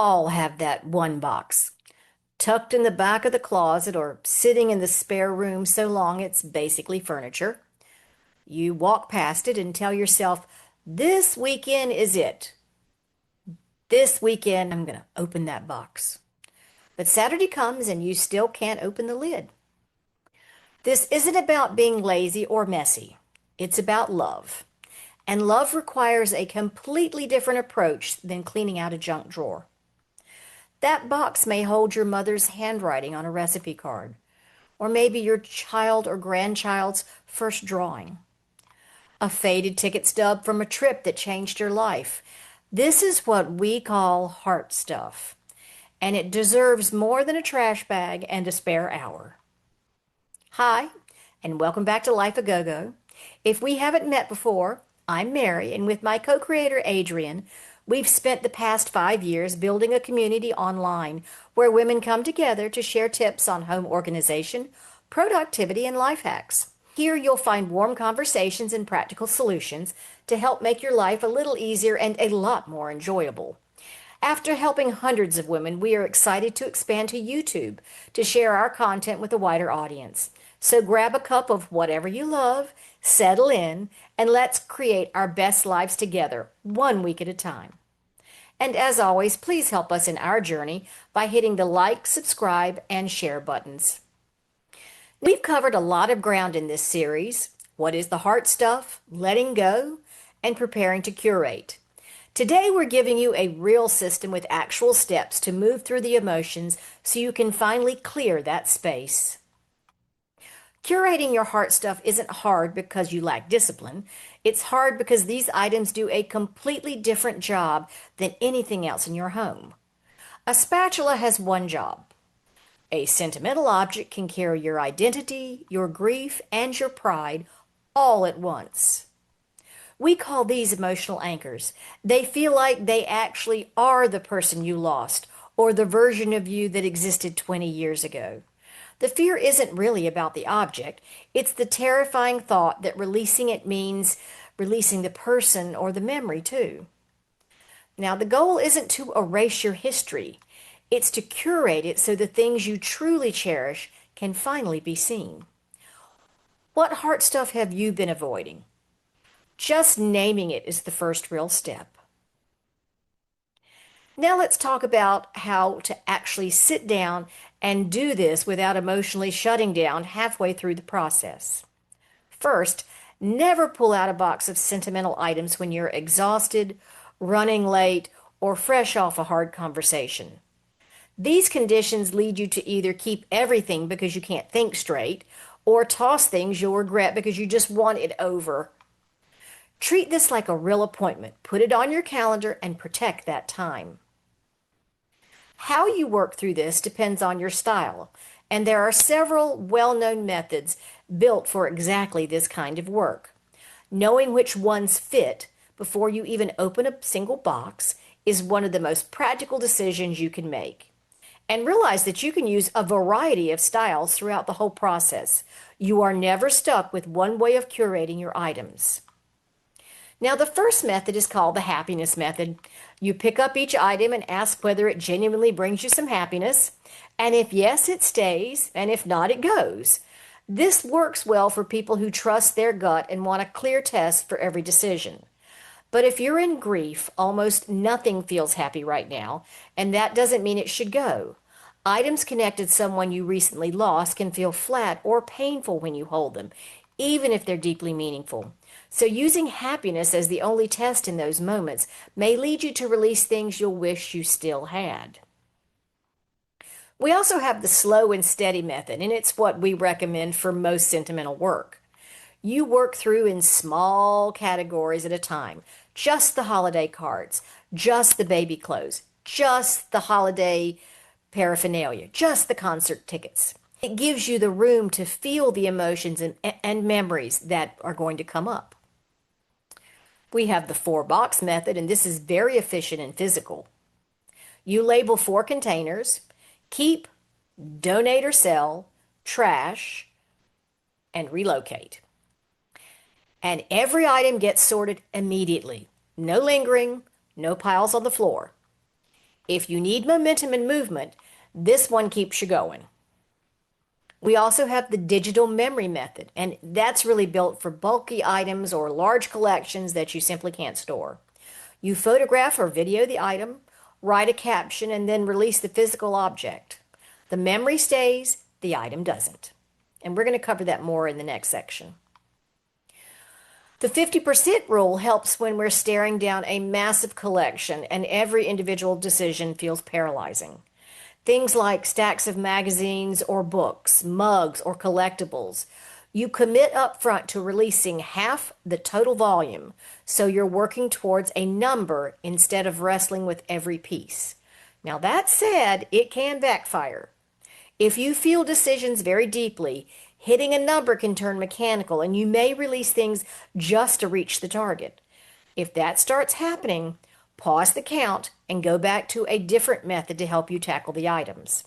all have that one box tucked in the back of the closet or sitting in the spare room so long it's basically furniture. You walk past it and tell yourself, this weekend is it. This weekend, I'm going to open that box. But Saturday comes and you still can't open the lid. This isn't about being lazy or messy. It's about love. And love requires a completely different approach than cleaning out a junk drawer. That box may hold your mother's handwriting on a recipe card, or maybe your child or grandchild's first drawing, a faded ticket stub from a trip that changed your life. This is what we call heart stuff, and it deserves more than a trash bag and a spare hour. Hi, and welcome back to Life a Go-Go. If we haven't met before, I'm Mary, and with my co-creator Adrian, we've spent the past 5 years building a community online where women come together to share tips on home organization, productivity, and life hacks. Here you'll find warm conversations and practical solutions to help make your life a little easier and a lot more enjoyable. After helping hundreds of women, we are excited to expand to YouTube to share our content with a wider audience. So grab a cup of whatever you love, settle in, and let's create our best lives together, one week at a time. And as always, please help us in our journey by hitting the like, subscribe, and share buttons. We've covered a lot of ground in this series. What is the heart stuff, letting go, and preparing to curate. Today we're giving you a real system with actual steps to move through the emotions so you can finally clear that space. Curating your heart stuff isn't hard because you lack discipline. It's hard because these items do a completely different job than anything else in your home. A spatula has one job. A sentimental object can carry your identity, your grief, and your pride all at once. We call these emotional anchors. They feel like they actually are the person you lost or the version of you that existed 20 years ago. The fear isn't really about the object. It's the terrifying thought that releasing it means releasing the person or the memory too. Now, the goal isn't to erase your history. It's to curate it so the things you truly cherish can finally be seen. What heart stuff have you been avoiding? Just naming it is the first real step. Now let's talk about how to actually sit down and do this without emotionally shutting down halfway through the process. First, never pull out a box of sentimental items when you're exhausted, running late, or fresh off a hard conversation. These conditions lead you to either keep everything because you can't think straight, or toss things you'll regret because you just want it over. Treat this like a real appointment. Put it on your calendar and protect that time. How you work through this depends on your style, and there are several well-known methods built for exactly this kind of work. Knowing which ones fit before you even open a single box is one of the most practical decisions you can make. And realize that you can use a variety of styles throughout the whole process. You are never stuck with one way of curating your items. Now, the first method is called the happiness method. You pick up each item and ask whether it genuinely brings you some happiness. And if yes, it stays, and if not, it goes. This works well for people who trust their gut and want a clear test for every decision. But if you're in grief, almost nothing feels happy right now, and that doesn't mean it should go. Items connected to someone you recently lost can feel flat or painful when you hold them, even if they're deeply meaningful. So using happiness as the only test in those moments may lead you to release things you'll wish you still had. We also have the slow and steady method, and it's what we recommend for most sentimental work. You work through in small categories at a time. Just the holiday cards, just the baby clothes, just the holiday paraphernalia, just the concert tickets. It gives you the room to feel the emotions and memories that are going to come up. We have the 4-box method, and this is very efficient and physical. You label 4 containers: keep, donate or sell, trash, and relocate. And every item gets sorted immediately. No lingering, no piles on the floor. If you need momentum and movement, this one keeps you going. We also have the digital memory method, and that's really built for bulky items or large collections that you simply can't store. You photograph or video the item, write a caption, and then release the physical object. The memory stays, the item doesn't. And we're going to cover that more in the next section. The 50% rule helps when we're staring down a massive collection and every individual decision feels paralyzing. Things like stacks of magazines or books, mugs or collectibles. You commit up front to releasing half the total volume, so you're working towards a number instead of wrestling with every piece. Now, that said, it can backfire. If you feel decisions very deeply, hitting a number can turn mechanical and you may release things just to reach the target. If that starts happening, pause the count and go back to a different method to help you tackle the items.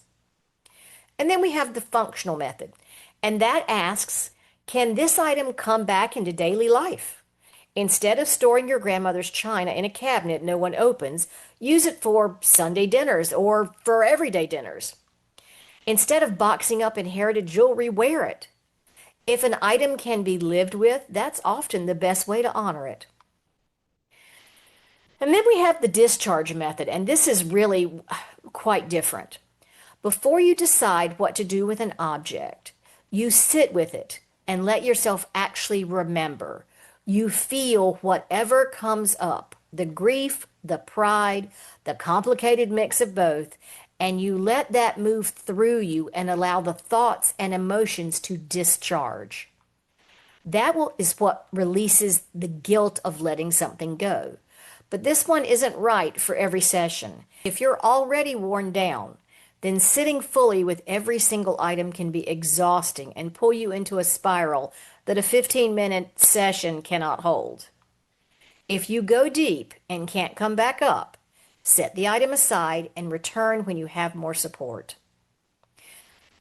And then we have the functional method, and that asks, can this item come back into daily life? Instead of storing your grandmother's china in a cabinet no one opens, use it for Sunday dinners or for everyday dinners. Instead of boxing up inherited jewelry, wear it. If an item can be lived with, that's often the best way to honor it. And then we have the discharge method, and this is really quite different. Before you decide what to do with an object, you sit with it and let yourself actually remember. You feel whatever comes up, the grief, the pride, the complicated mix of both, and you let that move through you and allow the thoughts and emotions to discharge. Is what releases the guilt of letting something go. But this one isn't right for every session. If you're already worn down, then sitting fully with every single item can be exhausting and pull you into a spiral that a 15-minute session cannot hold. If you go deep and can't come back up, set the item aside and return when you have more support.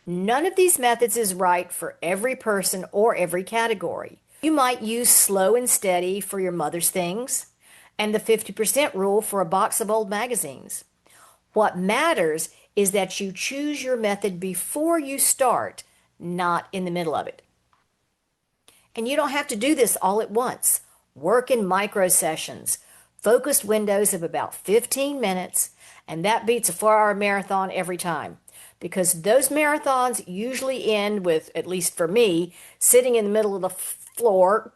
None of these methods is right for every person or every category. You might use slow and steady for your mother's things, and the 50% rule for a box of old magazines. What matters is that you choose your method before you start, not in the middle of it. And you don't have to do this all at once. Work in micro sessions, focused windows of about 15 minutes, and that beats a 4-hour marathon every time. Because those marathons usually end with, at least for me, sitting in the middle of the floor,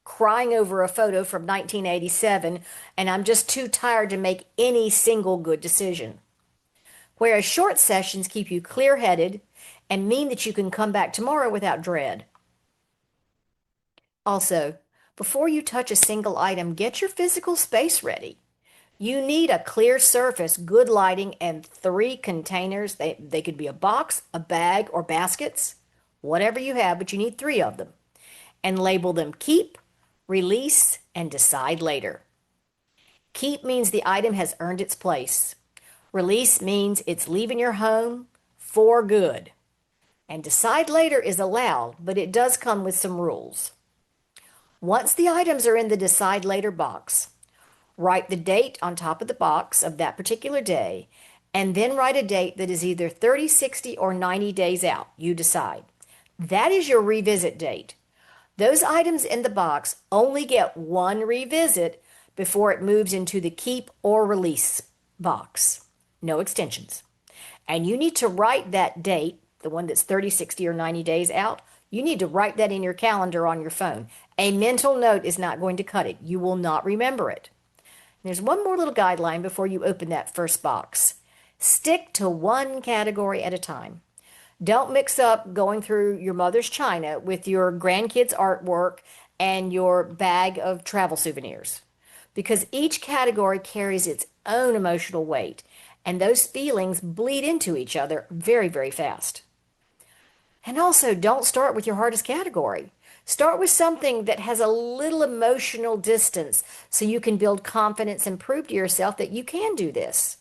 crying over a photo from 1987, and I'm just too tired to make any single good decision. Whereas short sessions keep you clear-headed and mean that you can come back tomorrow without dread. Also, before you touch a single item, get your physical space ready. You need a clear surface, good lighting, and 3 containers. They could be a box, a bag, or baskets, whatever you have, but you need 3 of them. And label them keep, release, and decide later. Keep means the item has earned its place. Release means it's leaving your home for good. And decide later is allowed, but it does come with some rules. Once the items are in the decide later box, write the date on top of the box of that particular day, and then write a date that is either 30, 60, or 90 days out. You decide. That is your revisit date. Those items in the box only get one revisit before it moves into the keep or release box. No extensions. And you need to write that date, the one that's 30, 60, or 90 days out. You need to write that in your calendar on your phone. A mental note is not going to cut it. You will not remember it. There's one more little guideline before you open that first box. Stick to one category at a time. Don't mix up going through your mother's china with your grandkids' artwork and your bag of travel souvenirs, because each category carries its own emotional weight, and those feelings bleed into each other very, very fast. And also, don't start with your hardest category. Start with something that has a little emotional distance so you can build confidence and prove to yourself that you can do this.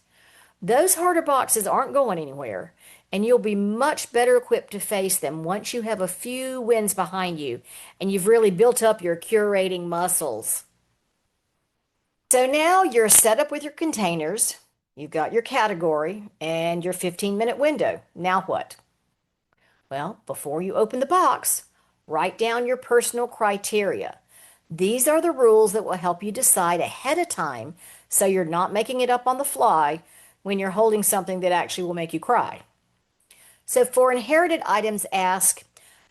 Those harder boxes aren't going anywhere, and you'll be much better equipped to face them once you have a few wins behind you and you've really built up your curating muscles. So now you're set up with your containers. You've got your category and your 15-minute window. Now what? Well, before you open the box, write down your personal criteria. These are the rules that will help you decide ahead of time so you're not making it up on the fly when you're holding something that actually will make you cry. So for inherited items, ask,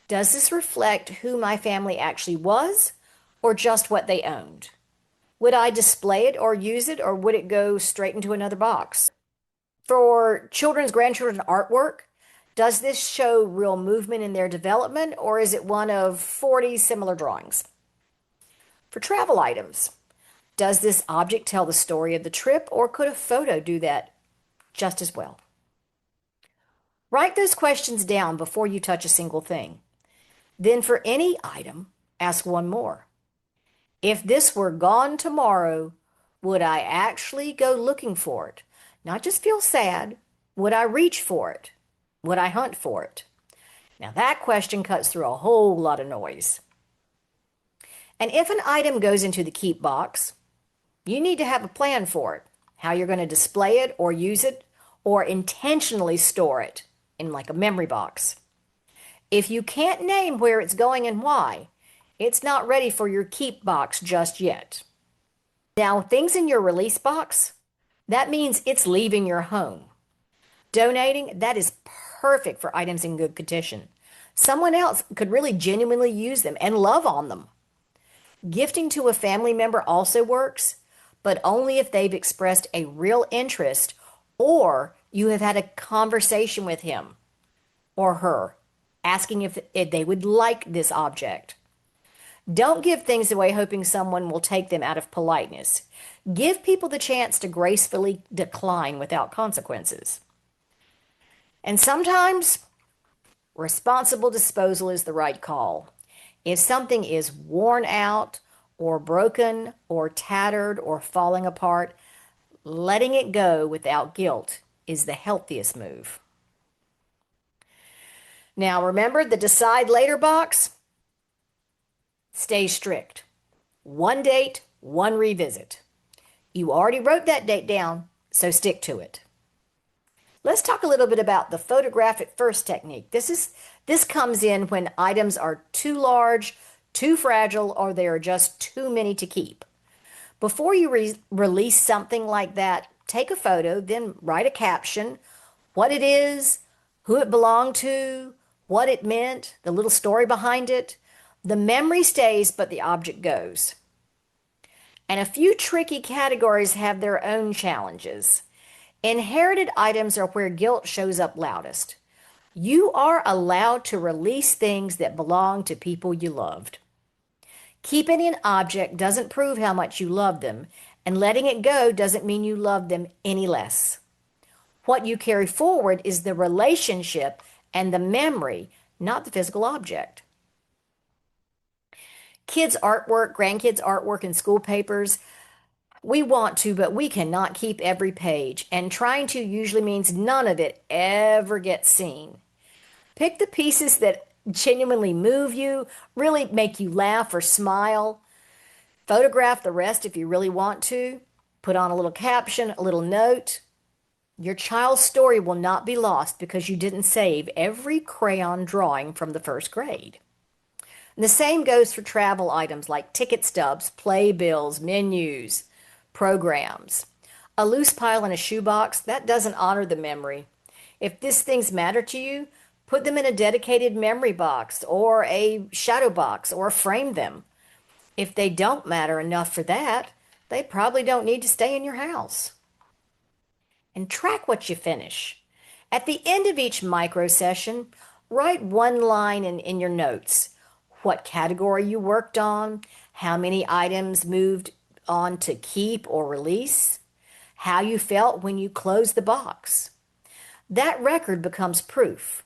does this reflect who my family actually was or just what they owned? Would I display it or use it, or would it go straight into another box? For children's, grandchildren's artwork, does this show real movement in their development, or is it one of 40 similar drawings? For travel items, does this object tell the story of the trip, or could a photo do that just as well? Write those questions down before you touch a single thing. Then for any item, ask one more. If this were gone tomorrow, would I actually go looking for it? Not just feel sad. Would I reach for it? Would I hunt for it? Now that question cuts through a whole lot of noise. And if an item goes into the keep box, you need to have a plan for it, how you're going to display it or use it or intentionally store it in like a memory box. If you can't name where it's going and why, it's not ready for your keep box just yet. Now, things in your release box, that means it's leaving your home. Donating, that is perfect for items in good condition. Someone else could really genuinely use them and love on them. Gifting to a family member also works, but only if they've expressed a real interest or you have had a conversation with him or her, asking if they would like this object. Don't give things away hoping someone will take them out of politeness. Give people the chance to gracefully decline without consequences. And sometimes responsible disposal is the right call. If something is worn out or broken or tattered or falling apart, letting it go without guilt is the healthiest move. Now remember the decide later box? Stay strict. One date, one revisit. You already wrote that date down, so stick to it. Let's talk a little bit about the photograph at first technique. This comes in when items are too large, too fragile, or there are just too many to keep. Before you release something like that, take a photo, then write a caption, what it is, who it belonged to, what it meant, the little story behind it. The memory stays, but the object goes. And a few tricky categories have their own challenges. Inherited items are where guilt shows up loudest. You are allowed to release things that belong to people you loved. Keeping an object doesn't prove how much you love them, and letting it go doesn't mean you love them any less. What you carry forward is the relationship and the memory, not the physical object. Kids' artwork, grandkids' artwork, and school papers, we want to, but we cannot keep every page, and trying to usually means none of it ever gets seen. Pick the pieces that genuinely move you, really make you laugh or smile. Photograph the rest if you really want to. Put on a little caption, a little note. Your child's story will not be lost because you didn't save every crayon drawing from the first grade. And the same goes for travel items like ticket stubs, playbills, menus, programs. A loose pile in a shoebox, that doesn't honor the memory. If these things matter to you, put them in a dedicated memory box or a shadow box or frame them. If they don't matter enough for that, they probably don't need to stay in your house. And track what you finish. At the end of each micro session, write one line in your notes. What category you worked on, how many items moved on to keep or release, how you felt when you closed the box. That record becomes proof.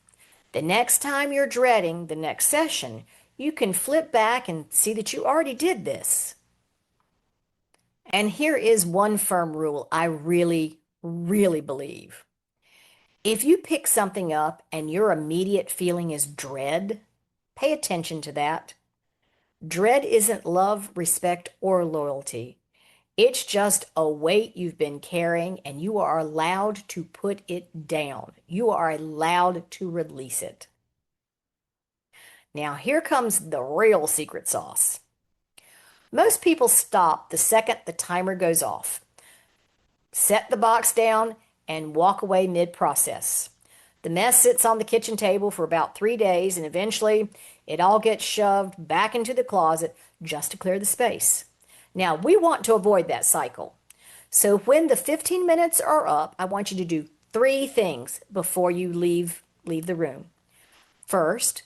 The next time you're dreading the next session, you can flip back and see that you already did this. And here is one firm rule I really, really believe. If you pick something up and your immediate feeling is dread, pay attention to that. Dread isn't love, respect, or loyalty. It's just a weight you've been carrying, and you are allowed to put it down. You are allowed to release it. Now, here comes the real secret sauce. Most people stop the second the timer goes off, set the box down, and walk away mid-process. The mess sits on the kitchen table for about 3 days, and eventually it all gets shoved back into the closet just to clear the space. Now, we want to avoid that cycle. So when the 15 minutes are up, I want you to do 3 things before you leave the room. First,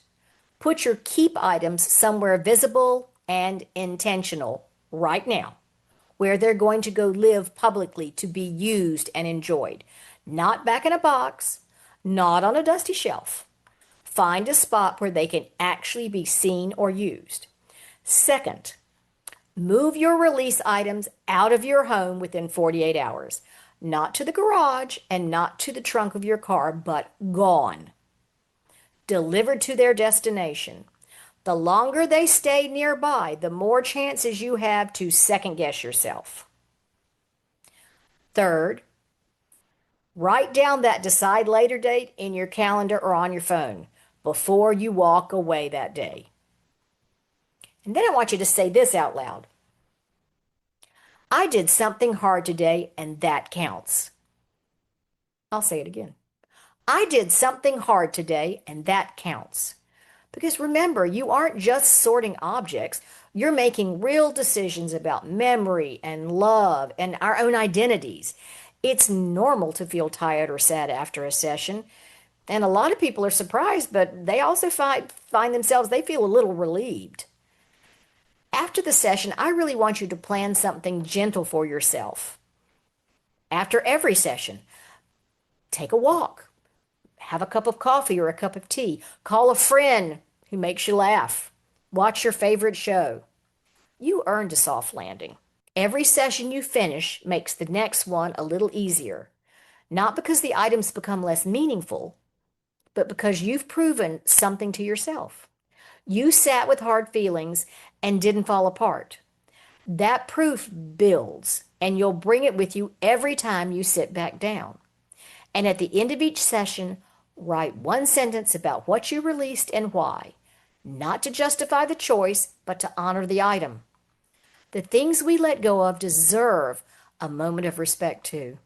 put your keep items somewhere visible and intentional right now, where they're going to go live publicly to be used and enjoyed. Not back in a box, not on a dusty shelf. Find a spot where they can actually be seen or used. Second, move your release items out of your home within 48 hours. Not to the garage and not to the trunk of your car, but gone. Delivered to their destination. The longer they stay nearby, the more chances you have to second guess yourself. Third, write down that decide later date in your calendar or on your phone before you walk away that day. And then I want you to say this out loud. I did something hard today, and that counts. I'll say it again. I did something hard today, and that counts. Because remember, you aren't just sorting objects. You're making real decisions about memory and love and our own identities. It's normal to feel tired or sad after a session. And a lot of people are surprised, but they also find themselves, they feel a little relieved. After the session, I really want you to plan something gentle for yourself. After every session, take a walk. Have a cup of coffee or a cup of tea. Call a friend who makes you laugh. Watch your favorite show. You earned a soft landing. Every session you finish makes the next one a little easier. Not because the items become less meaningful, but because you've proven something to yourself. You sat with hard feelings and didn't fall apart. That proof builds, and you'll bring it with you every time you sit back down. And at the end of each session, write 1 sentence about what you released and why. Not to justify the choice, but to honor the item. The things we let go of deserve a moment of respect too.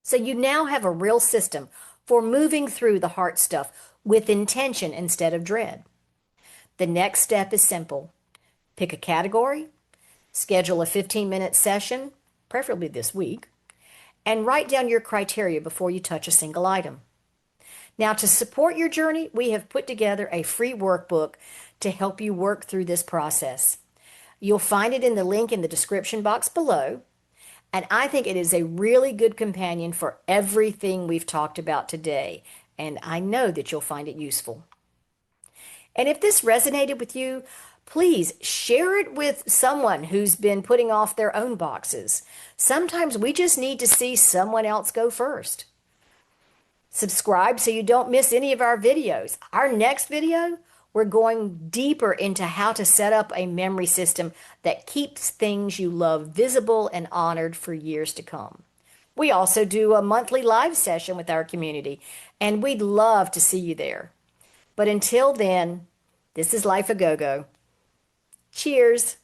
So you now have a real system for moving through the heart stuff with intention instead of dread. The next step is simple. Pick a category, schedule a 15-minute session, preferably this week, and write down your criteria before you touch a single item. Now, to support your journey, we have put together a free workbook to help you work through this process. You'll find it in the link in the description box below, and I think it is a really good companion for everything we've talked about today, and I know that you'll find it useful. And if this resonated with you, please share it with someone who's been putting off their own boxes. Sometimes we just need to see someone else go first. Subscribe so you don't miss any of our videos. Our next video, we're going deeper into how to set up a memory system that keeps things you love visible and honored for years to come. We also do a monthly live session with our community, and we'd love to see you there. But until then, this is Life a Go-Go. Cheers.